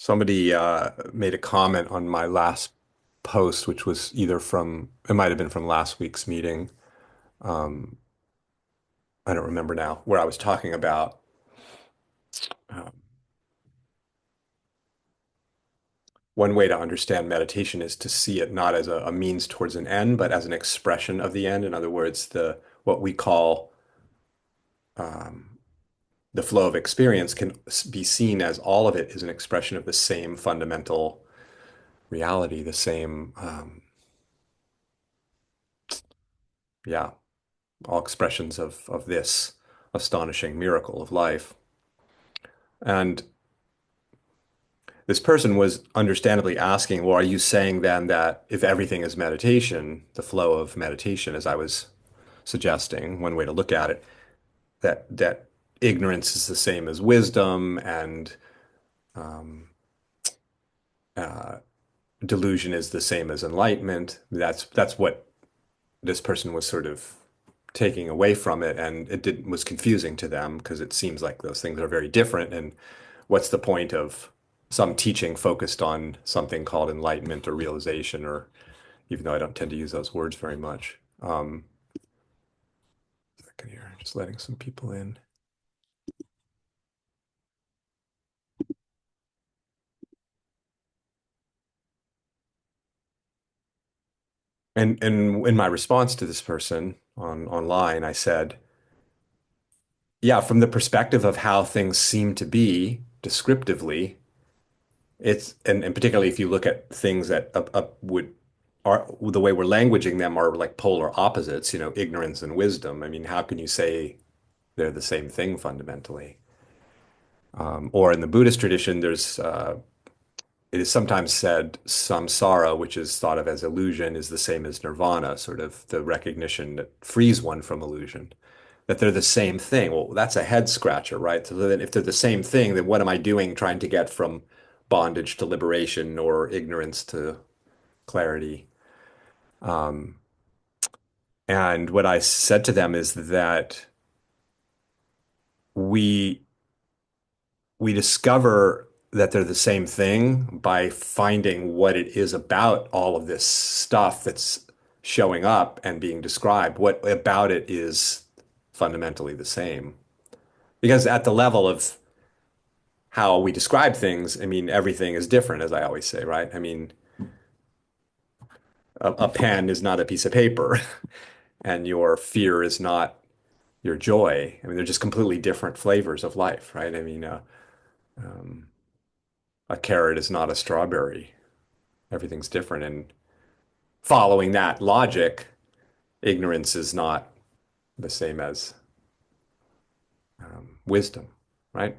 Somebody made a comment on my last post, which was either from, it might have been from last week's meeting. Um, I don't remember now, where I was talking about um, one way to understand meditation is to see it not as a means towards an end, but as an expression of the end. In other words, the what we call um, the flow of experience can be seen as all of it is an expression of the same fundamental reality, the same, yeah, all expressions of this astonishing miracle of life. And this person was understandably asking, well, are you saying then that if everything is meditation, the flow of meditation, as I was suggesting, one way to look at it, that ignorance is the same as wisdom and um, uh, delusion is the same as enlightenment. That's what this person was sort of taking away from it, and was confusing to them because it seems like those things are very different. And what's the point of some teaching focused on something called enlightenment or realization, or even though I don't tend to use those words very much. Second here, just letting some people in. And in my response to this person online, I said, yeah, from the perspective of how things seem to be descriptively, and particularly if you look at things that would are the way we're languaging them are like polar opposites, ignorance and wisdom. I mean, how can you say they're the same thing fundamentally? Or in the Buddhist tradition, it is sometimes said samsara, which is thought of as illusion, is the same as nirvana, sort of the recognition that frees one from illusion, that they're the same thing. Well, that's a head scratcher, right? So then if they're the same thing, then what am I doing trying to get from bondage to liberation or ignorance to clarity? Um, and what I said to them is that we we discover that they're the same thing by finding what it is about all of this stuff that's showing up and being described. What about it is fundamentally the same? Because at the level of how we describe things, I mean, everything is different, as I always say, right? I mean, a pen is not a piece of paper, and your fear is not your joy. I mean, they're just completely different flavors of life, right? I mean, um, a carrot is not a strawberry. Everything's different. And following that logic, ignorance is not the same as wisdom, right?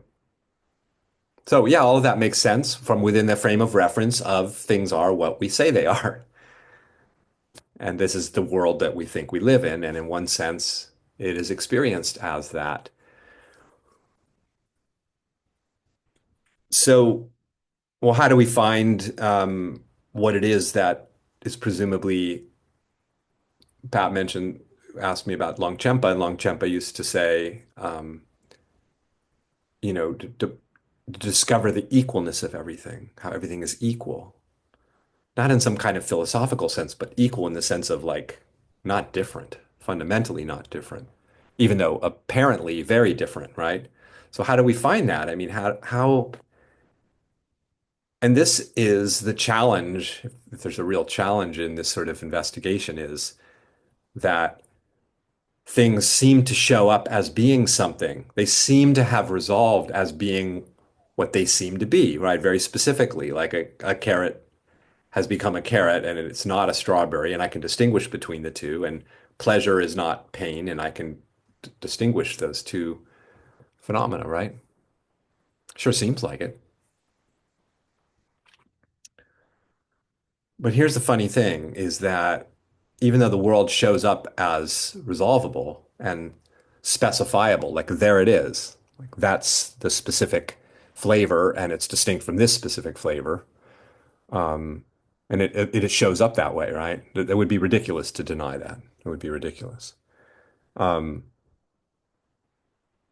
So, yeah, all of that makes sense from within the frame of reference of things are what we say they are. And this is the world that we think we live in. And in one sense, it is experienced as that. So, well, how do we find what it is that is presumably, Pat mentioned, asked me about Longchenpa, and Longchenpa used to say, to discover the equalness of everything, how everything is equal, not in some kind of philosophical sense, but equal in the sense of like not different, fundamentally not different, even though apparently very different, right? So how do we find that? I mean, and this is the challenge, if there's a real challenge in this sort of investigation, is that things seem to show up as being something. They seem to have resolved as being what they seem to be, right? Very specifically, like a carrot has become a carrot and it's not a strawberry, and I can distinguish between the two, and pleasure is not pain, and I can distinguish those two phenomena, right? Sure seems like it. But here's the funny thing is that even though the world shows up as resolvable and specifiable, like there it is, like that's the specific flavor and it's distinct from this specific flavor. And it shows up that way, right? It would be ridiculous to deny that. It would be ridiculous. Um,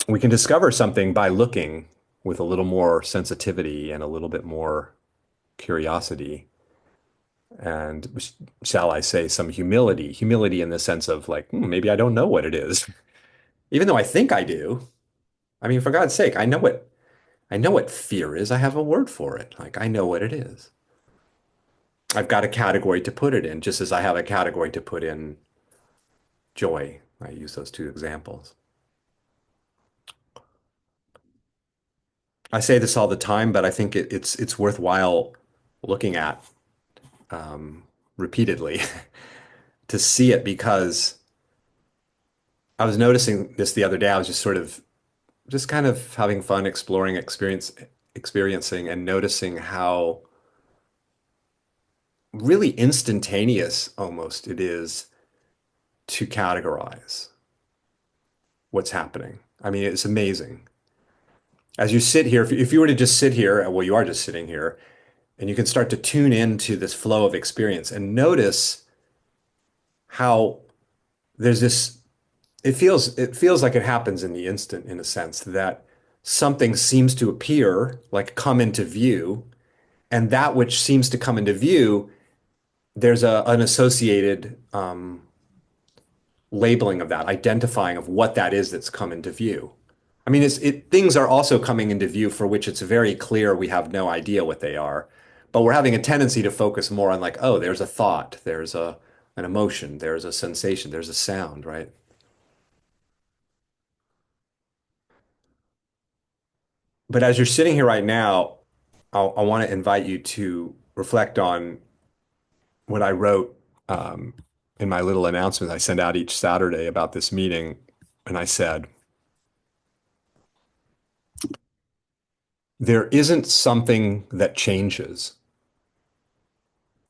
we can discover something by looking, with a little more sensitivity and a little bit more curiosity and shall I say some humility. Humility in the sense of like, maybe I don't know what it is, even though I think I do. I mean, for God's sake, I know what fear is. I have a word for it. Like I know what it is. I've got a category to put it in, just as I have a category to put in joy. I use those two examples. I say this all the time, but I think it's worthwhile looking at um, repeatedly to see it because I was noticing this the other day. I was just kind of having fun exploring experiencing and noticing how really instantaneous almost it is to categorize what's happening. I mean, it's amazing. As you sit here, if you were to just sit here, well, you are just sitting here, and you can start to tune into this flow of experience and notice how there's this, it feels like it happens in the instant in a sense that something seems to appear, like come into view, and that which seems to come into view, there's an associated labeling of that, identifying of what that is that's come into view. I mean, things are also coming into view for which it's very clear we have no idea what they are, but we're having a tendency to focus more on like, oh, there's a thought, there's an emotion, there's a sensation, there's a sound, right? But as you're sitting here right now, I want to invite you to reflect on what I wrote um, in my little announcement I send out each Saturday about this meeting. And I said, there isn't something that changes,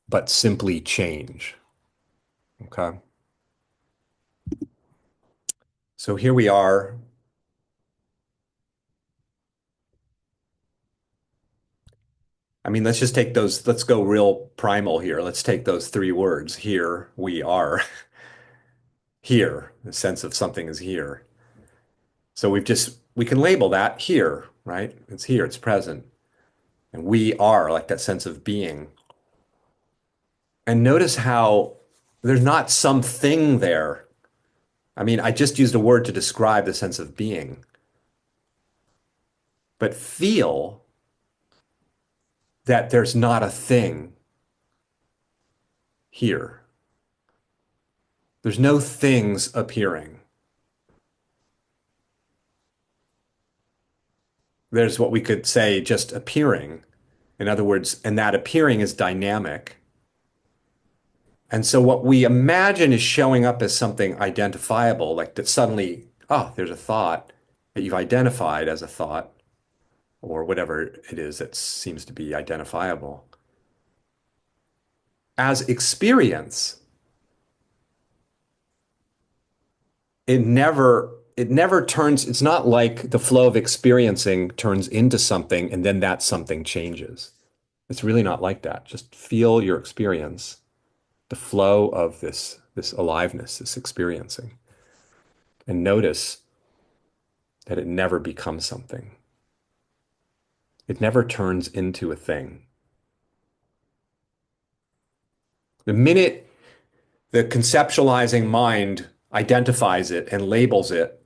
but simply change. Okay. So here we are. I mean, let's go real primal here. Let's take those three words. Here we are. Here, the sense of something is here. So we can label that here, right? It's here, it's present. And we are like that sense of being. And notice how there's not something there. I mean, I just used a word to describe the sense of being, but feel that there's not a thing here. There's no things appearing. There's what we could say just appearing. In other words, and that appearing is dynamic. And so what we imagine is showing up as something identifiable, like that suddenly, oh, there's a thought that you've identified as a thought, or whatever it is that seems to be identifiable. As experience, it never turns, it's not like the flow of experiencing turns into something and then that something changes. It's really not like that. Just feel your experience, the flow of this aliveness, this experiencing, and notice that it never becomes something. It never turns into a thing. The minute the conceptualizing mind identifies it and labels it,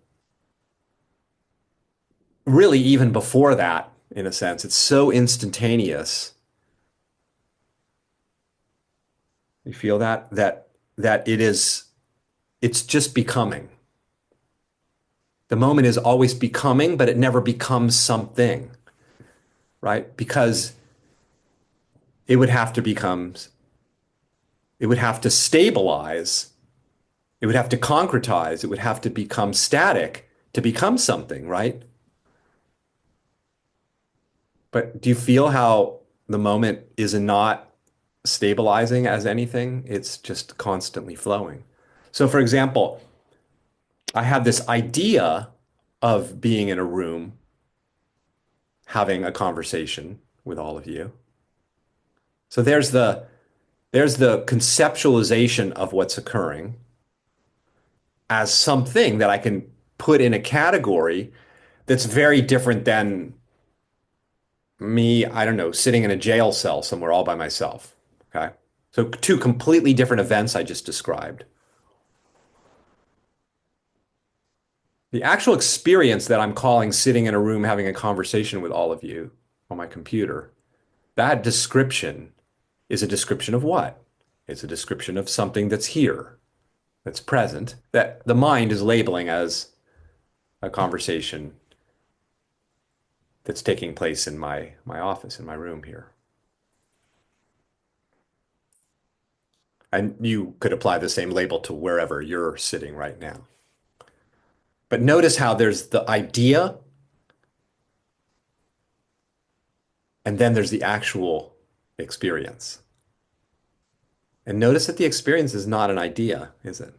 really even before that, in a sense, it's so instantaneous. You feel that it's just becoming. The moment is always becoming, but it never becomes something, right? Because it would have to become, it would have to stabilize, it would have to concretize, it would have to become static to become something, right? But do you feel how the moment is not stabilizing as anything? It's just constantly flowing. So, for example, I have this idea of being in a room having a conversation with all of you. So there's the conceptualization of what's occurring as something that I can put in a category that's very different than me, I don't know, sitting in a jail cell somewhere all by myself. Okay. So two completely different events I just described. The actual experience that I'm calling sitting in a room having a conversation with all of you on my computer, that description is a description of what? It's a description of something that's here, that's present, that the mind is labeling as a conversation that's taking place in my office, in my room here. And you could apply the same label to wherever you're sitting right now. But notice how there's the idea and then there's the actual experience. And notice that the experience is not an idea, is it?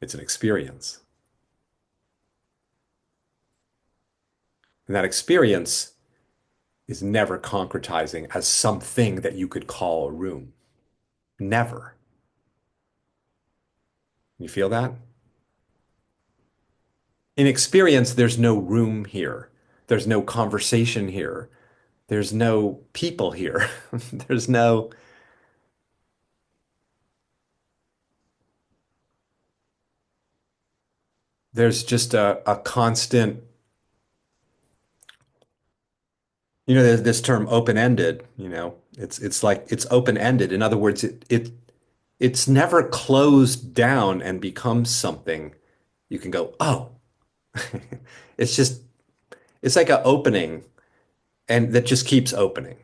It's an experience. And that experience is never concretizing as something that you could call a room. Never. You feel that? In experience, there's no room here. There's no conversation here. There's no people here. There's no, there's just a constant, there's this term open-ended, it's like it's open-ended. In other words, it's never closed down and becomes something you can go, oh, it's just, it's like an opening and that just keeps opening,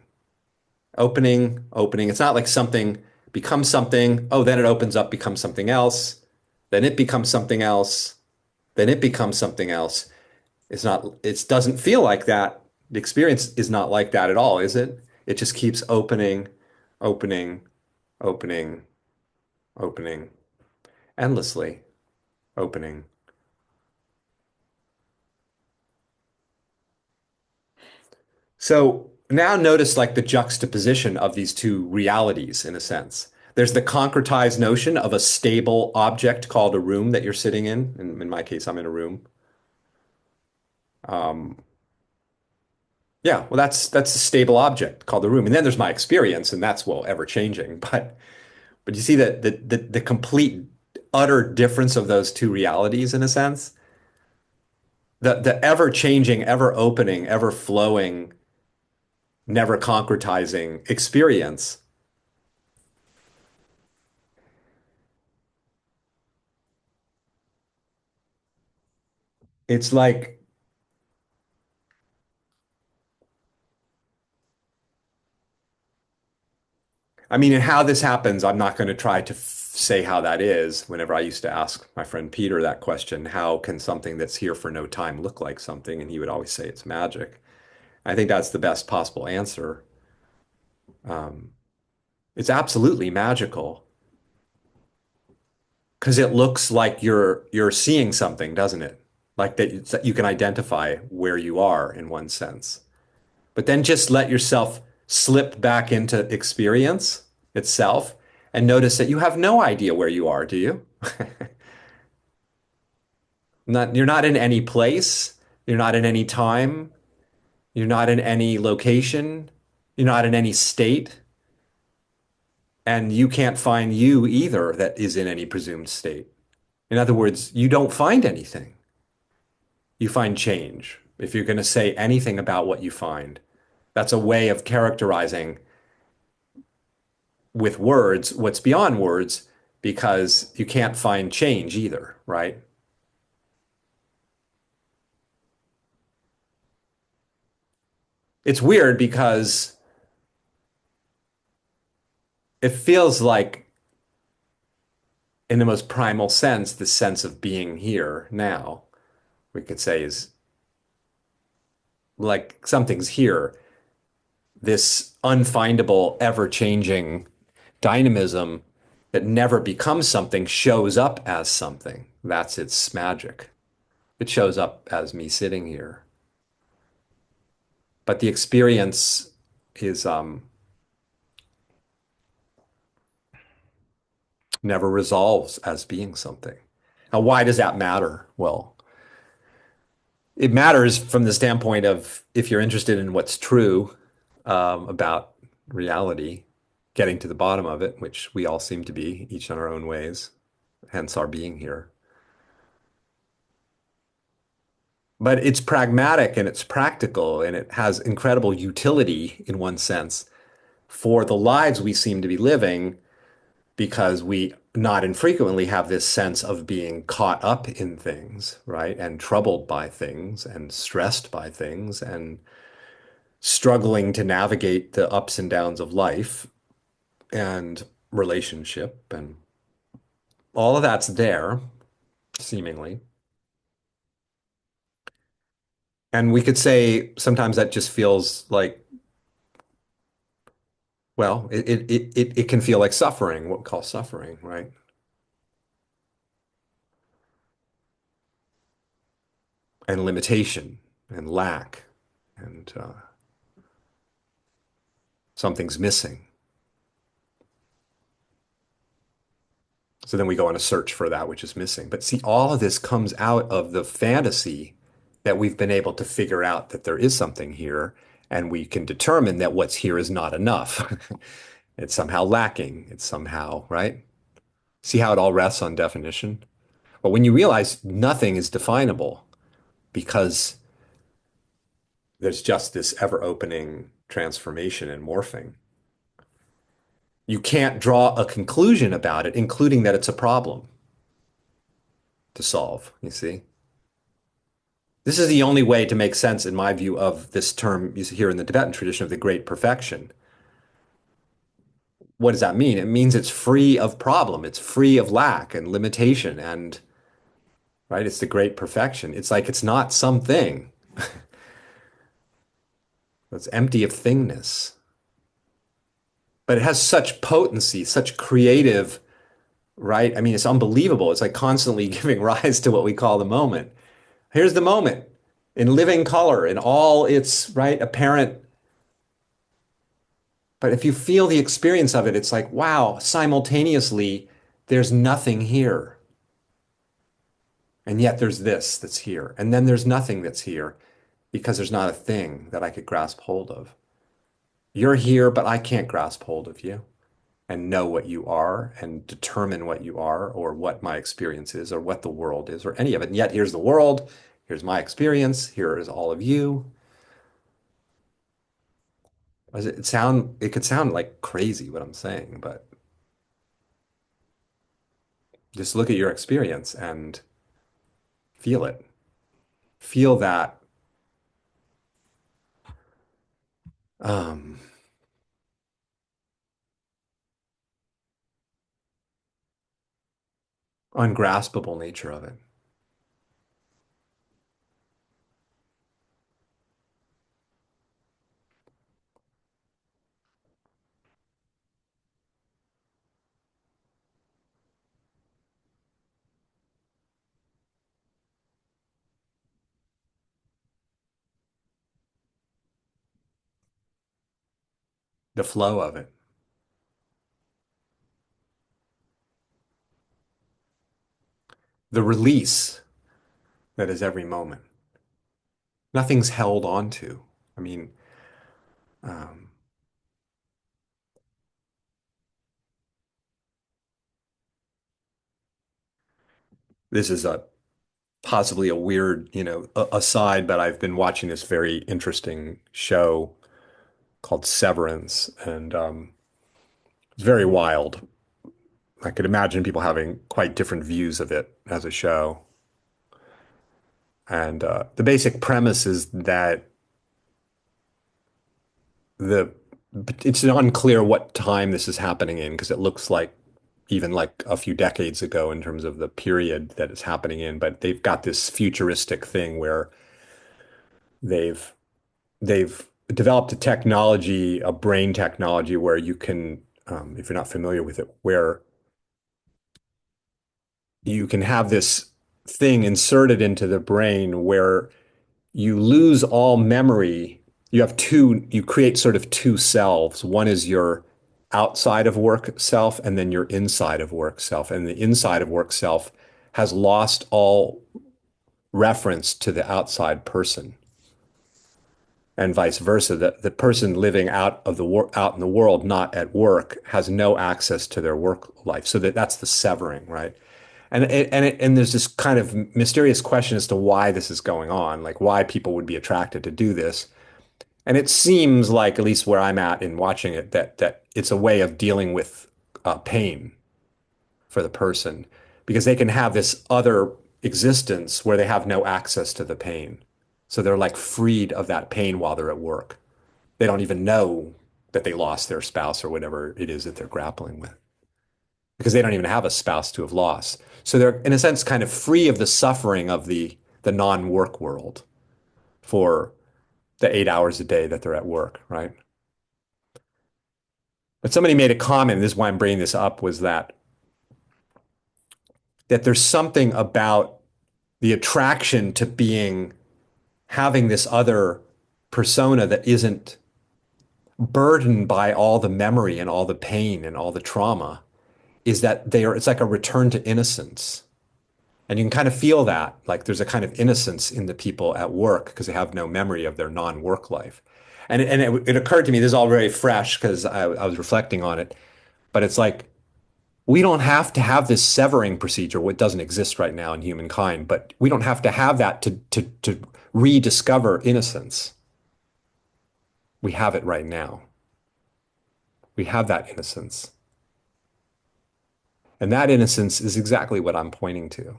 opening, opening. It's not like something becomes something. Oh, then it opens up, becomes something else. Then it becomes something else. Then it becomes something else. It's not, it doesn't feel like that. The experience is not like that at all, is it? It just keeps opening, opening, opening, opening, endlessly opening. So now notice like the juxtaposition of these two realities in a sense. There's the concretized notion of a stable object called a room that you're sitting in. In my case, I'm in a room. Um, yeah, well, that's a stable object called the room. And then there's my experience, and that's well ever changing. But you see that the complete utter difference of those two realities in a sense. The ever changing, ever opening, ever flowing, never concretizing experience. It's like, I mean, and how this happens, I'm not going to try to say how that is. Whenever I used to ask my friend Peter that question, how can something that's here for no time look like something? And he would always say it's magic. I think that's the best possible answer. Um, it's absolutely magical because it looks like you're seeing something, doesn't it? Like that you can identify where you are in one sense. But then just let yourself slip back into experience itself and notice that you have no idea where you are, do you? You're not in any place, you're not in any time, you're not in any location, you're not in any state, and you can't find you either that is in any presumed state. In other words, you don't find anything. You find change. If you're going to say anything about what you find, that's a way of characterizing with words what's beyond words because you can't find change either, right? It's weird because it feels like, in the most primal sense, the sense of being here now, we could say is like something's here. This unfindable, ever-changing dynamism that never becomes something shows up as something. That's its magic. It shows up as me sitting here. But the experience is never resolves as being something. Now, why does that matter? Well, it matters from the standpoint of if you're interested in what's true about reality, getting to the bottom of it, which we all seem to be, each in our own ways, hence our being here. But it's pragmatic and it's practical and it has incredible utility in one sense for the lives we seem to be living because we not infrequently have this sense of being caught up in things, right? And troubled by things and stressed by things and struggling to navigate the ups and downs of life and relationship and all of that's there, seemingly. And we could say sometimes that just feels like, well, it can feel like suffering, what we call suffering, right? And limitation and lack and something's missing. So then we go on a search for that which is missing. But see, all of this comes out of the fantasy that we've been able to figure out that there is something here, and we can determine that what's here is not enough. It's somehow lacking. It's somehow, right? See how it all rests on definition? But when you realize nothing is definable because there's just this ever-opening transformation and morphing, you can't draw a conclusion about it, including that it's a problem to solve, you see? This is the only way to make sense, in my view, of this term you see here in the Tibetan tradition of the great perfection. What does that mean? It means it's free of problem, it's free of lack and limitation, and right, it's the great perfection. It's like it's not something. It's empty of thingness. But it has such potency, such creative, right? I mean, it's unbelievable. It's like constantly giving rise to what we call the moment. Here's the moment in living color, in all its, right, apparent. But if you feel the experience of it, it's like, wow, simultaneously, there's nothing here. And yet there's this that's here. And then there's nothing that's here because there's not a thing that I could grasp hold of. You're here, but I can't grasp hold of you and know what you are and determine what you are or what my experience is or what the world is or any of it. And yet here's the world, here's my experience, here is all of you. It could sound like crazy what I'm saying, but just look at your experience and feel it. Feel that um, ungraspable nature of it. The flow of it, the release that is every moment. Nothing's held on to. I mean, um, this is a possibly a weird, aside, but I've been watching this very interesting show called Severance, and it's very wild. I could imagine people having quite different views of it as a show. And the basic premise is that the it's unclear what time this is happening in because it looks like even like a few decades ago in terms of the period that it's happening in. But they've got this futuristic thing where they've they've developed a technology, a brain technology where you can, if you're not familiar with it, where you can have this thing inserted into the brain where you lose all memory. You create sort of two selves. One is your outside of work self, and then your inside of work self. And the inside of work self has lost all reference to the outside person, and vice versa. The person living out in the world, not at work, has no access to their work life. So that's the severing, right? And there's this kind of mysterious question as to why this is going on, like why people would be attracted to do this. And it seems like, at least where I'm at in watching it, that it's a way of dealing with pain for the person, because they can have this other existence where they have no access to the pain. So they're like freed of that pain while they're at work. They don't even know that they lost their spouse or whatever it is that they're grappling with, because they don't even have a spouse to have lost. So they're, in a sense, kind of free of the suffering of the non-work world for the 8 hours a day that they're at work, right? But somebody made a comment, this is why I'm bringing this up, was that there's something about the attraction to being having this other persona that isn't burdened by all the memory and all the pain and all the trauma, is that they are, it's like a return to innocence. And you can kind of feel that, like there's a kind of innocence in the people at work because they have no memory of their non-work life. And it occurred to me, this is all very fresh because I was reflecting on it, but it's like we don't have to have this severing procedure, what doesn't exist right now in humankind, but we don't have to have that to rediscover innocence. We have it right now. We have that innocence. And that innocence is exactly what I'm pointing to,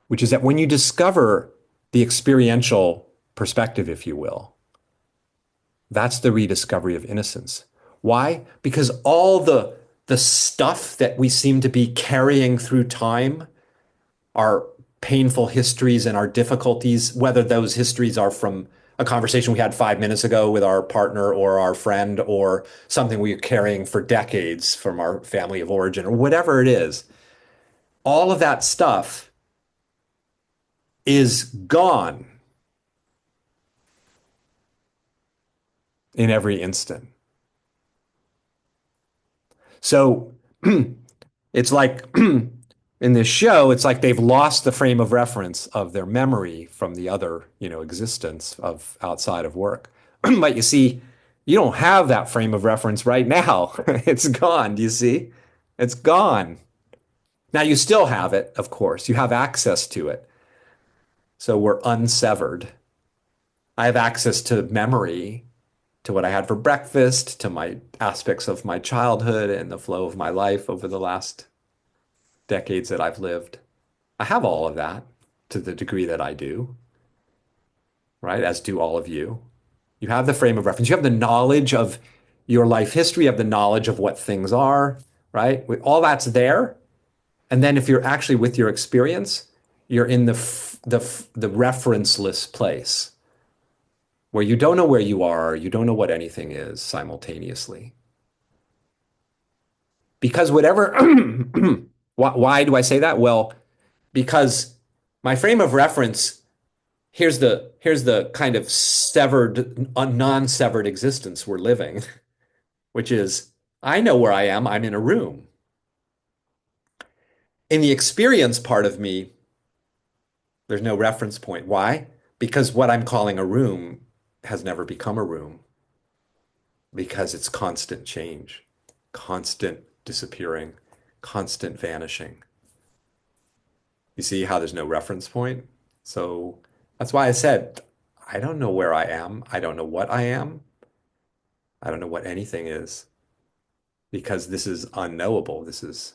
which is that when you discover the experiential perspective, if you will, that's the rediscovery of innocence. Why? Because all the stuff that we seem to be carrying through time, our painful histories and our difficulties, whether those histories are from a conversation we had 5 minutes ago with our partner or our friend, or something we're carrying for decades from our family of origin, or whatever it is, all of that stuff is gone in every instant. So it's like in this show, it's like they've lost the frame of reference of their memory from the other, existence of outside of work. But you see, you don't have that frame of reference right now. It's gone. Do you see? It's gone. Now you still have it, of course. You have access to it. So we're unsevered. I have access to memory, to what I had for breakfast, to my aspects of my childhood and the flow of my life over the last decades that I've lived. I have all of that to the degree that I do, right? As do all of you. You have the frame of reference. You have the knowledge of your life history, you have the knowledge of what things are, right? All that's there. And then if you're actually with your experience, you're in the referenceless place where you don't know where you are, you don't know what anything is simultaneously. Because whatever, why do I say that? Well, because my frame of reference, here's the kind of severed, non-severed existence we're living, which is I know where I am. I'm in a room. In the experience part of me, there's no reference point. Why? Because what I'm calling a room has never become a room, because it's constant change, constant disappearing, constant vanishing. You see how there's no reference point? So that's why I said, I don't know where I am. I don't know what I am. I don't know what anything is, because this is unknowable. This is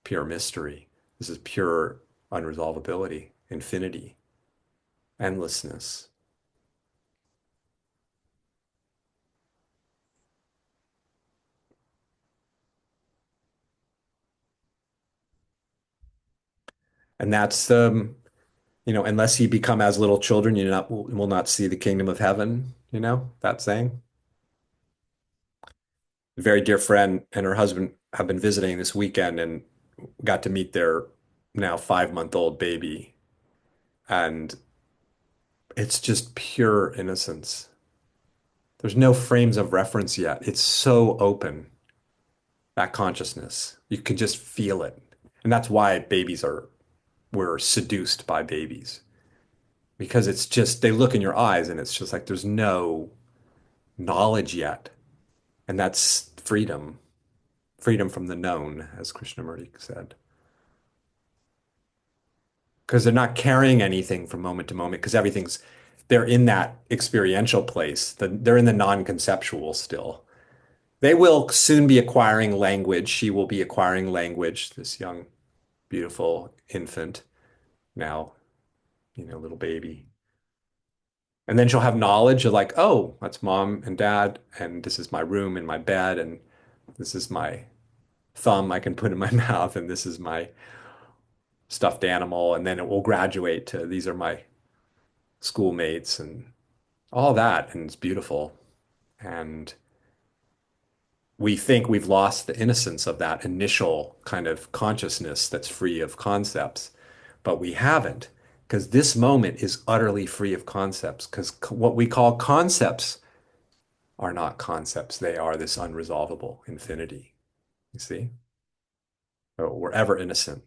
pure mystery. This is pure unresolvability, infinity, endlessness. And that's unless ye become as little children, you not will not see the kingdom of heaven, that saying. A very dear friend and her husband have been visiting this weekend and got to meet their now 5-month-old baby. And it's just pure innocence. There's no frames of reference yet. It's so open, that consciousness. You can just feel it. And that's why babies are we're seduced by babies because it's just they look in your eyes and it's just like there's no knowledge yet. And that's freedom, freedom from the known, as Krishnamurti said. Because they're not carrying anything from moment to moment, because they're in that experiential place. They're in the non-conceptual still. They will soon be acquiring language. She will be acquiring language, this young, beautiful infant, now, little baby. And then she'll have knowledge of like, oh, that's mom and dad, and this is my room and my bed, and this is my thumb I can put in my mouth, and this is my stuffed animal. And then it will graduate to these are my schoolmates and all that. And it's beautiful. And we think we've lost the innocence of that initial kind of consciousness that's free of concepts, but we haven't, because this moment is utterly free of concepts. Because what we call concepts are not concepts, they are this unresolvable infinity. You see? So we're ever innocent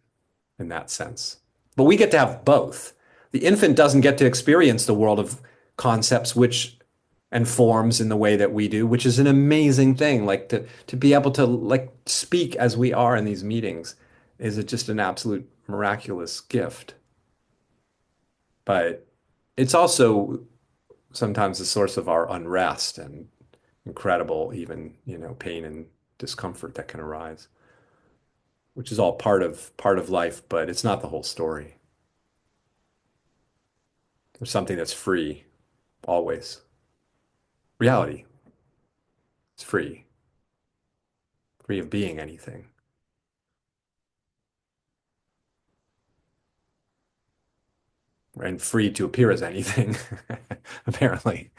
in that sense. But we get to have both. The infant doesn't get to experience the world of concepts which and forms in the way that we do, which is an amazing thing. Like to be able to like speak as we are in these meetings is just an absolute miraculous gift. But it's also sometimes the source of our unrest and incredible even, pain and discomfort that can arise, which is all part of life, but it's not the whole story. There's something that's free always. Reality is free, free of being anything, and free to appear as anything, apparently.